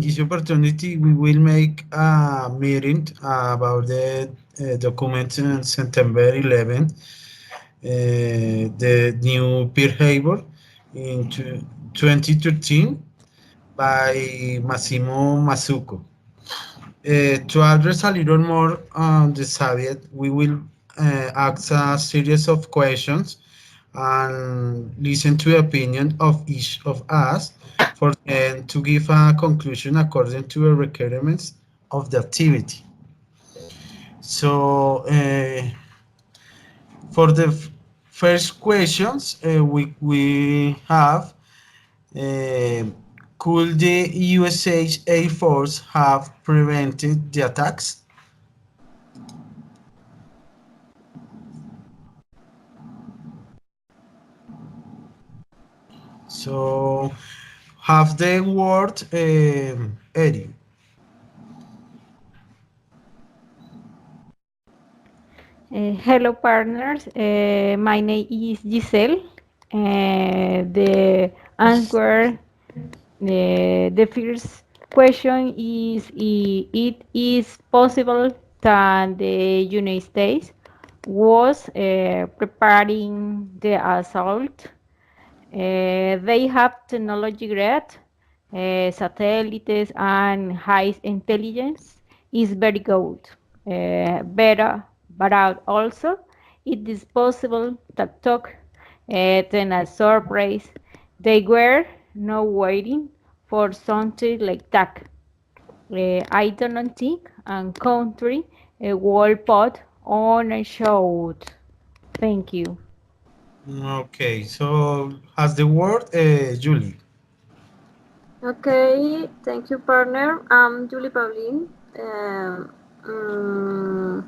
this opportunity, we will make a meeting about the document in September 11th, the new behavior in 2013 by Massimo Mazzucco. To address a little more on the subject, we will ask a series of questions and listen to the opinion of each of us for them to give a conclusion according to the requirements of the activity. So, for the first questions, we have uh, could the USA Air Force have prevented the attacks? So, have the word, Eddie. Hello, partners. My name is Giselle. The answer, the first question is it is possible that the United States was preparing the assault. They have technology grade, satellites, and high intelligence is very good. Better, but also it is possible that talk then a surprise. They were not waiting for something like that. I don't think and country a world pot on a show. Thank you. Okay, so has the word, Julie. Okay, thank you, partner. I'm Julie Pauline. Mm,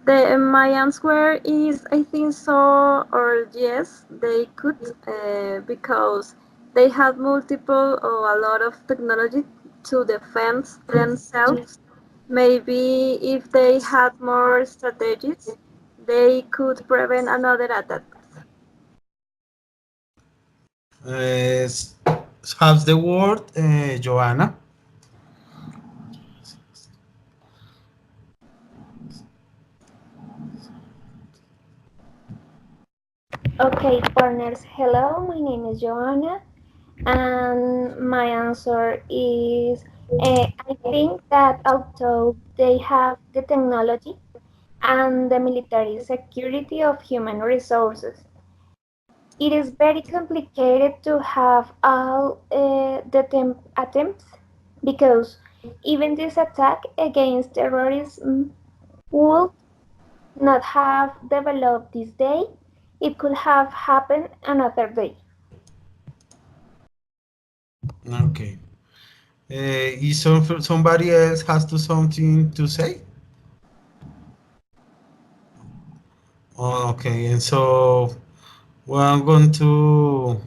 my answer is I think so or yes, they could because they had multiple or a lot of technology to defend themselves. Maybe if they had more strategies, they could prevent another attack. Uh, has the word, Joanna. Okay, partners, hello, my name is Joanna, and my answer is I think that although they have the technology and the military security of human resources, it is very complicated to have all the attempts because even this attack against terrorism would not have developed this day. It could have happened another day. Okay. Is somebody else has to something to say? Okay, and so well, I'm going to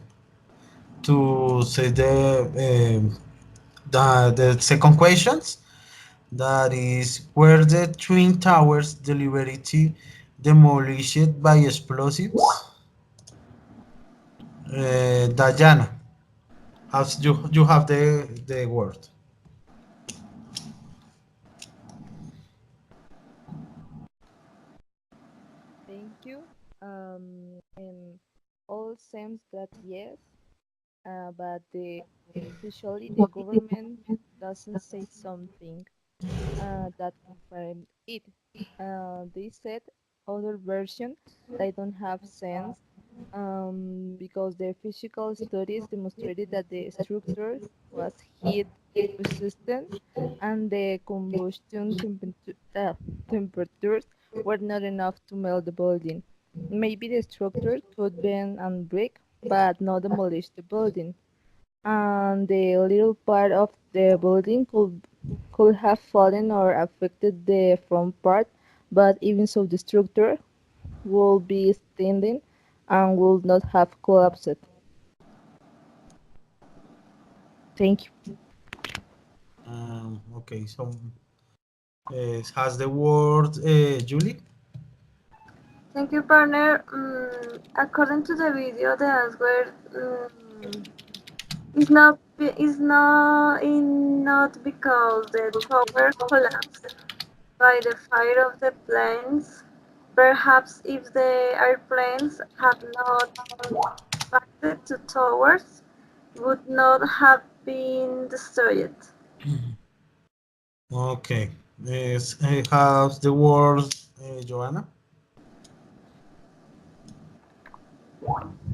say the second questions. That is, were the twin towers deliberately demolished by explosives? Diana, has you have the word. Thank you. In all seems that yes, but officially the government doesn't say something that confirmed it. They said other version they don't have sense because the physical studies demonstrated that the structure was heat resistant and the temperatures were not enough to melt the building. Maybe the structure could bend and break, but not demolish the building. And the little part of the building could have fallen or affected the front part, but even so, the structure will be standing and will not have collapsed. Thank you. Okay, so has the word, Julie? Thank you, partner. According to the video, the answer is not Not because the tower collapsed by the fire of the planes. Perhaps if the airplanes had not impacted the towers, would not have been destroyed. Okay. Yes, has the word Joanna?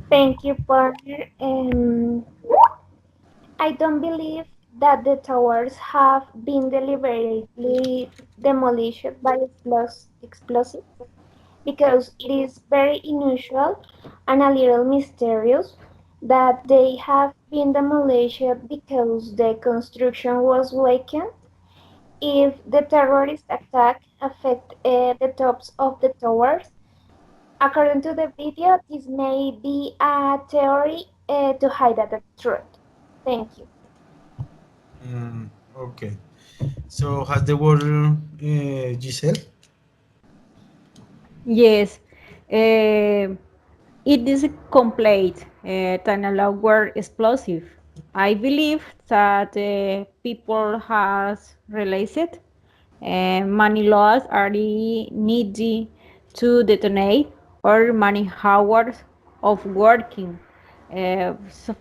Thank you, partner. I don't believe that the towers have been deliberately demolished by explosives because it is very unusual and a little mysterious that they have been demolished because the construction was weakened. If the terrorist attack affect the tops of the towers, according to the video, this may be a theory to hide the truth. Thank you. Okay. So has the word Giselle? Yes, uh, it is complete than a were explosive. I believe that people has realized it. Many laws are needed to detonate or many hours of working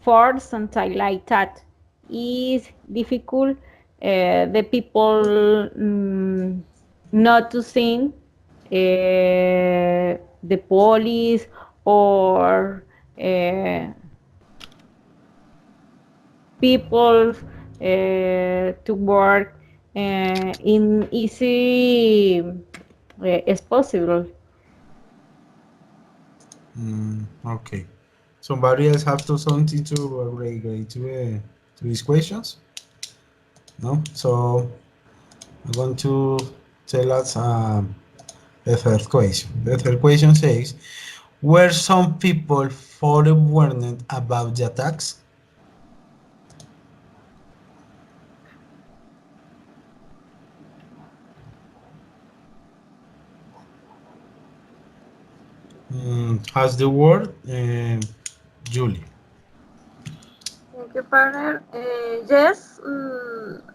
for something like that is difficult. The people not to think the police or uh, people to work in easy as possible. Okay. Somebody else have to something to relate to these questions? No? So I'm going to tell us the third question. The third question says, were some people forewarned about the attacks? Has the word Julie? Thank you, partner. Yes,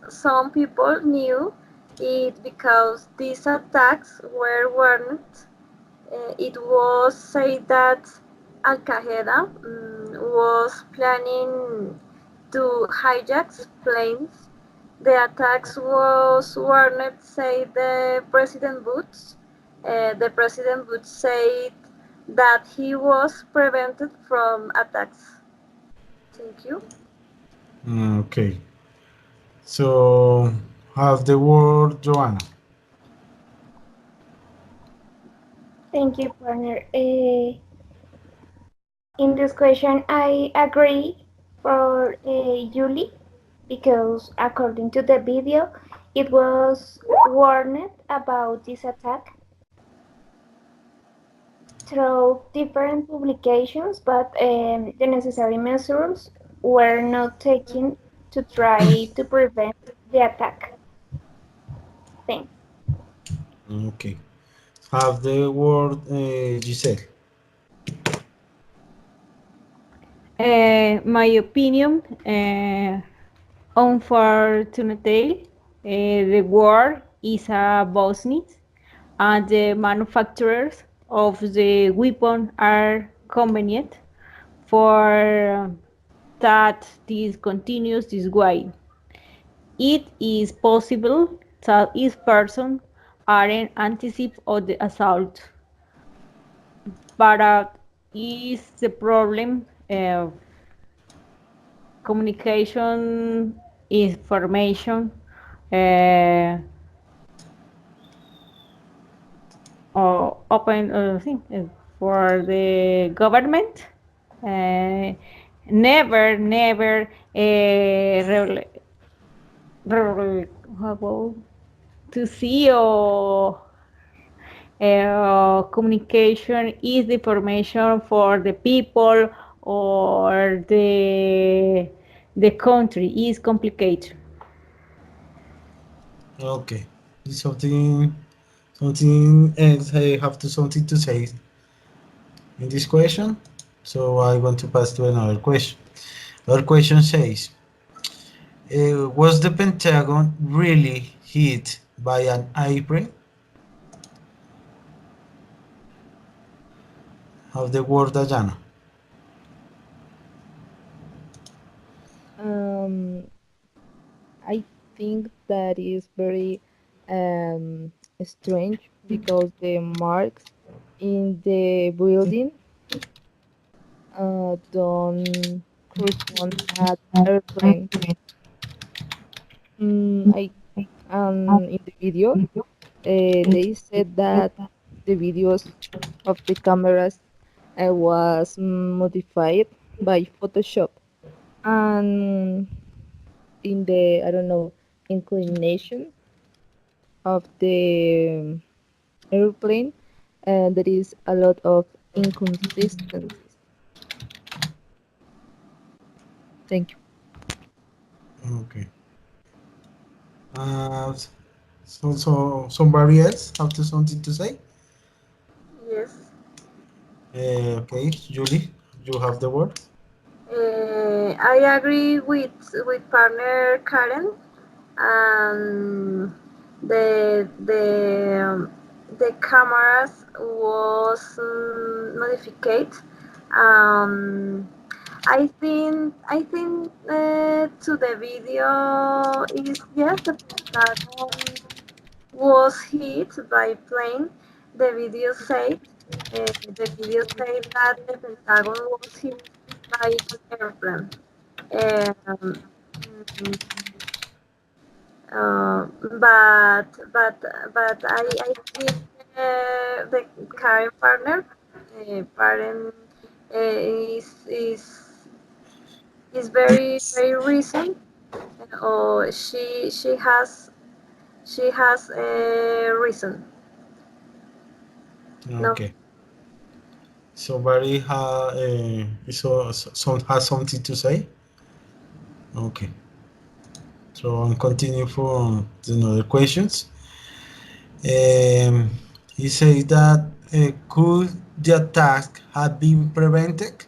some people knew it because these attacks were warned. It was said that Al Qaeda was planning to hijack planes. The attacks was warned, said the President Bush said that he was prevented from attacks. Thank you. Okay. So have the word Joanna? Thank you, partner. In this question, I agree for Julie because according to the video, it was warned about this attack through different publications, but the necessary measures were not taken to try to prevent the attack. Thanks. Okay. Have the word Giselle? My opinion, unfortunately, the war is a business, and the manufacturers of the weapon are convenient for that this continues this way. It is possible that each person aren't anticipate of the assault, but is the problem communication information uh, or open thing for the government. Uh, never how to see or communication is the information for the people or the country is complicated. Okay. Is something else I have to something to say in this question? So I want to pass to another question. Our question says, Was the Pentagon really hit by an airplane? Of the word Dayana. Um, I think that is very um, strange because the marks in the building don't correspond at airplane. I In the video, they said that the videos of the cameras was modified by Photoshop, and in the I don't know inclination of the airplane, and there is a lot of inconsistencies. Thank you. Okay. Somebody else have to something to say? Yes. Okay, Julie, you have the word. I agree with partner Karen. And the cameras was modified. Um, I think to the video is yes, the Pentagon was hit by plane. The video said that the Pentagon was hit by an airplane. Um, mm, but I think the current partner parent is very recent, or she has a reason. No. Okay. Somebody has something to say? Okay. So I'll continue for another questions. Um, he says that could the attack have been prevented?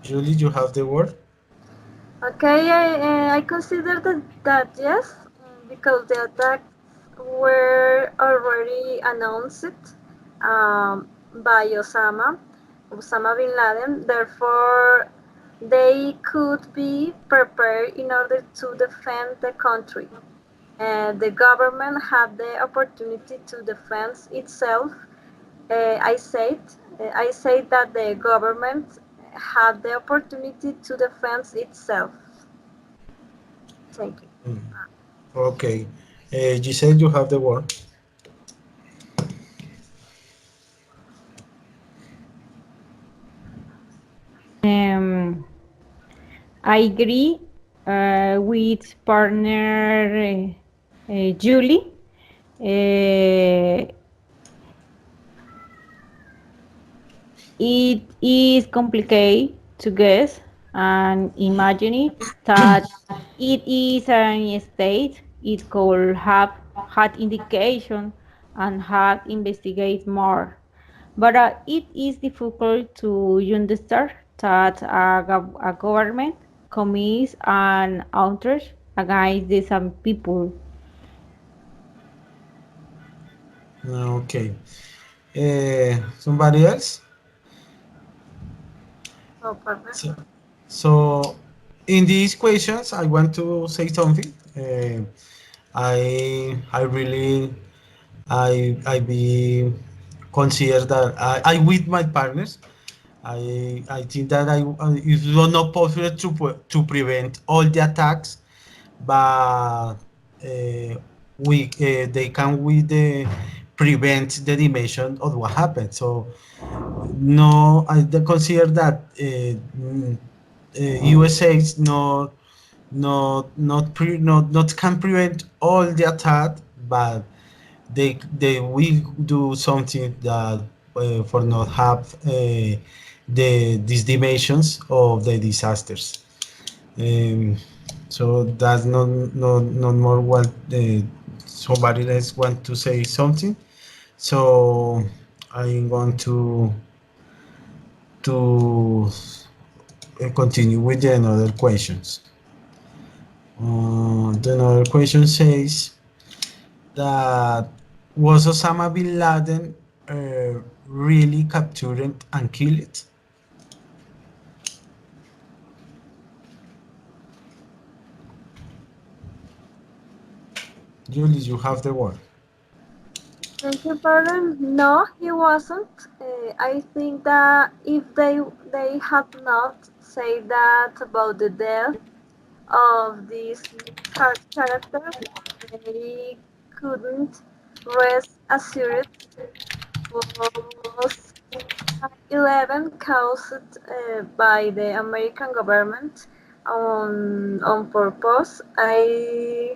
Julie, you have the word. Okay, I consider that yes, because the attacks were already announced by Osama bin Laden. Therefore, they could be prepared in order to defend the country. The government had the opportunity to defend itself. I said that the government had the opportunity to defend itself. Thank you. Mm. Okay. Giselle, you have the word. Um, I agree with partner Julie. Uh, it is complicated to guess and imagine it that it is a state. It could have had indication and had investigate more. But it is difficult to understand that a government commits an outrage against the some people. Okay. Somebody else? So, partner. So, so in these questions, I want to say something. I really I be consider that I with my partners. I think that it's not possible to prevent all the attacks, but they can with the prevent the dimension of what happened. So no, I don't consider that USA is not can prevent all the attack, but they will do something that for not have these dimensions of the disasters. Um, so that's not more what Somebody else want to say something? So I'm going to continue with the another questions. The another question says that was Osama bin Laden really captured and killed? Julie, you have the word. Thank you, pardon. No, he wasn't. I think that if they had not said that about the death of this character, they couldn't rest assured was 11 caused by the American government on purpose. Uh,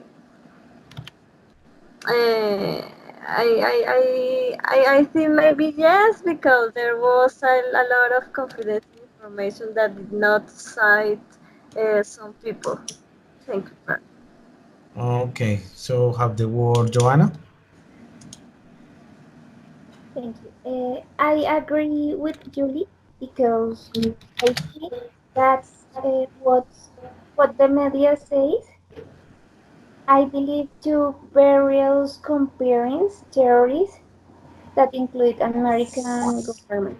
I think maybe yes, because there was a lot of confidential information that did not cite some people. Thank you. Okay, so have the word, Joanna. Thank you. I agree with Julie because I think that's what the media says. I believe two various conspiracy theories that include American government.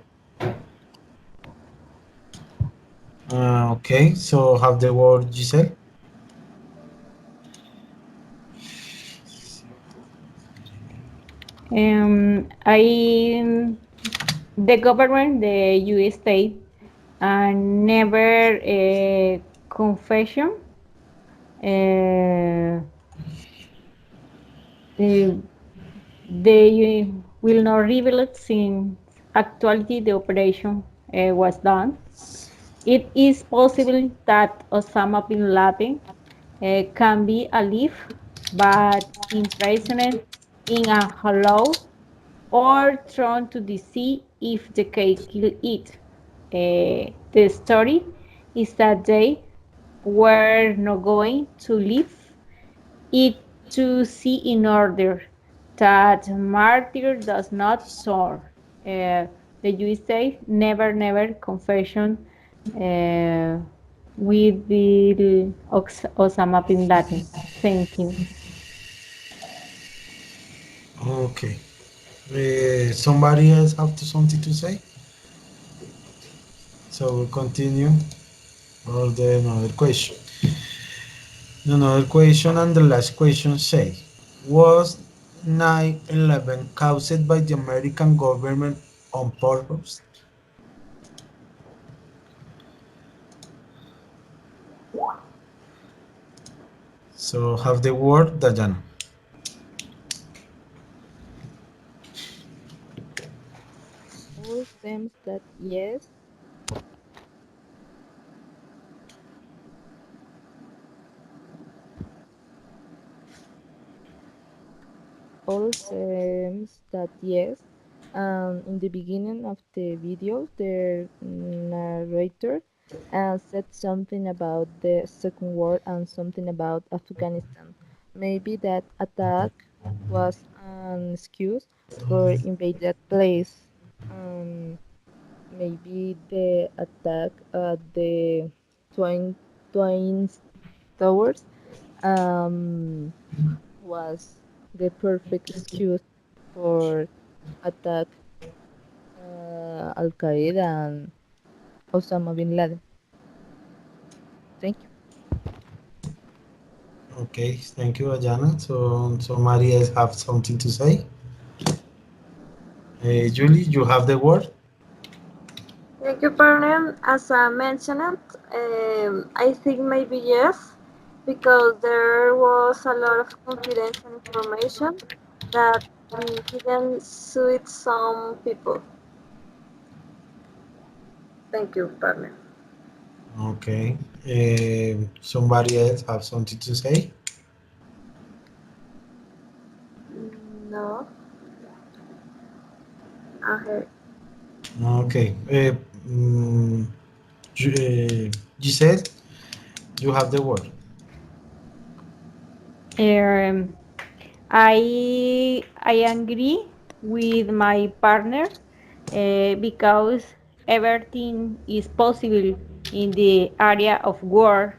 Okay, so have the word, Giselle. I the government, the U.S. state, never confession. Uh, uh, they will not reveal it since actually the operation was done. It is possible that Osama bin Laden can be alive but imprisoned in a hollow or thrown to the sea if the cake kill it. The story is that they were not going to leave it to sea in order that martyr does not soar. Uh, the USA never confession uh, with the Osama bin Laden. Thank you. Okay. Somebody else have something to say? So we'll continue. Or the another question. Another question and the last question say, was 9/11 caused by the American government on purpose? So have the word, Dayana. All seems that yes, all seems that yes. In the beginning of the video, the narrator said something about the Second War and something about Afghanistan. Maybe that attack was an excuse for invade that place. Um, Maybe the attack at the Twin Twin Towers um, was the perfect excuse for attack Al Qaeda and Osama bin Laden. Thank you. Okay, thank you, Dayana. So Maria have something to say. Julie, you have the word. Thank you, partner. As I mentioned, I think maybe yes, because there was a lot of confidential information that didn't suit some people. Thank you, partner. Okay. Somebody else have something to say? No, okay. Okay. Mm, Giselle, you have the word. Um, I agree with my partner because everything is possible in the area of work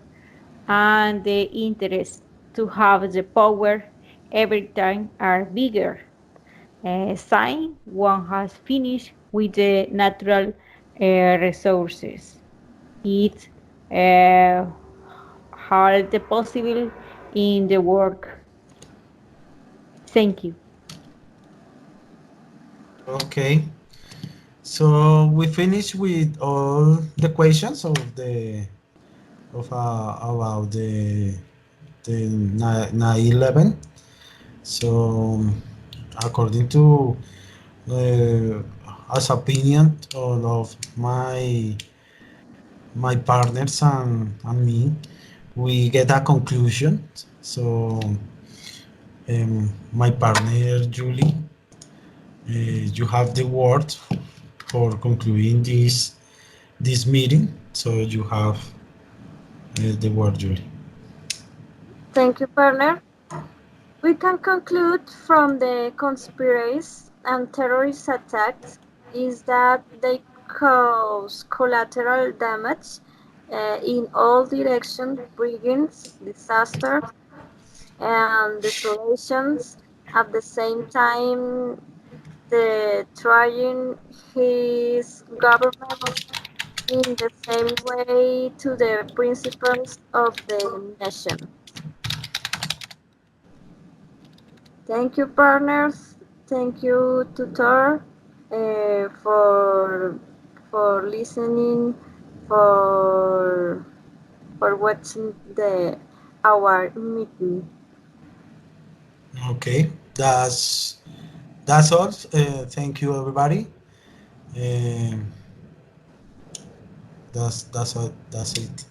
and the interest to have the power every time are bigger. Sign one has finished with the natural resources. It uh, hard the possible in the work. Thank you. Okay. So we finished with all the questions of the of about the 9/11. So according to as opinion of my partners and me, we get a conclusion. So my partner Julie, you have the word for concluding this meeting. So you have the word, Julie. Thank you, partner. We can conclude from the conspiracies and terrorist attacks is that they cause collateral damage in all directions, brigance, disasters, and desolations. At the same time, the trying his government in the same way to the principles of the nation. Thank you, partners. Thank you, tutor, for listening, for watching the our meeting. Okay, that's all. Thank you, everybody. Um, that's all. That's it.